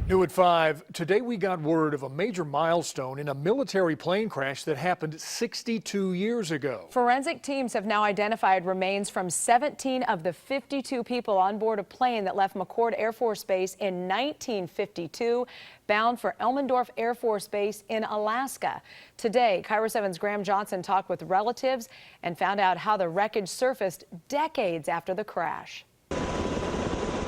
New at 5, today we got word of a major milestone in a military plane crash that happened 62 years ago. Forensic teams have now identified remains from 17 of the 52 people on board a plane that left McChord Air Force Base in 1952, bound for Elmendorf Air Force Base in Alaska. Today, KIRO 7's Graham Johnson talked with relatives and found out how the wreckage surfaced decades after the crash.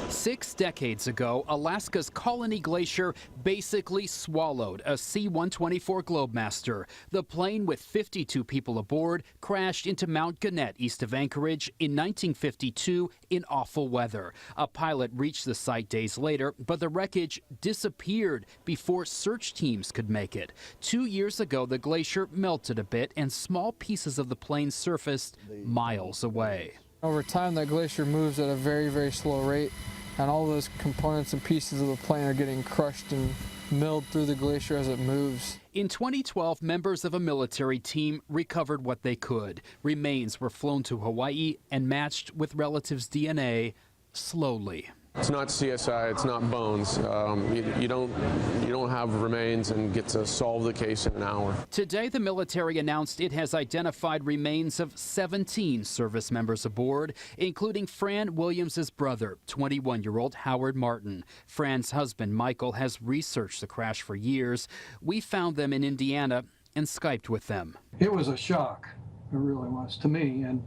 6 decades ago, Alaska's Colony Glacier basically swallowed a C-124 Globemaster. The plane with 52 people aboard crashed into Mount Gannett east of Anchorage in 1952 in awful weather. A pilot reached the site days later, but the wreckage disappeared before search teams could make it. 2 years ago, the glacier melted a bit and small pieces of the plane surfaced miles away. Over time, that glacier moves at a very, very slow rate, and all those components and pieces of the plane are getting crushed and milled through the glacier as it moves. In 2012, members of a military team recovered what they could. Remains were flown to Hawaii and matched with relatives' DNA slowly. It's not CSI, it's not bones. You don't have remains and get to solve the case in an hour. Today, the military announced it has identified remains of 17 service members aboard, including Fran Williams' brother, 21-year-old Howard Martin. Fran's husband, Michael, has researched the crash for years. We found them in Indiana and Skyped with them. It was a shock, it really was, to me, and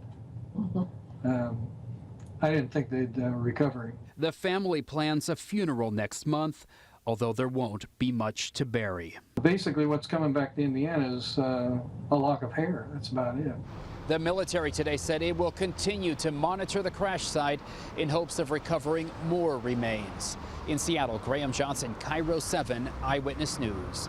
I didn't think they'd recover. The family plans a funeral next month, although there won't be much to bury. Basically, what's coming back to Indiana is a lock of hair. That's about it. The military today said it will continue to monitor the crash site in hopes of recovering more remains. In Seattle, Graham Johnson, KIRO 7 Eyewitness News.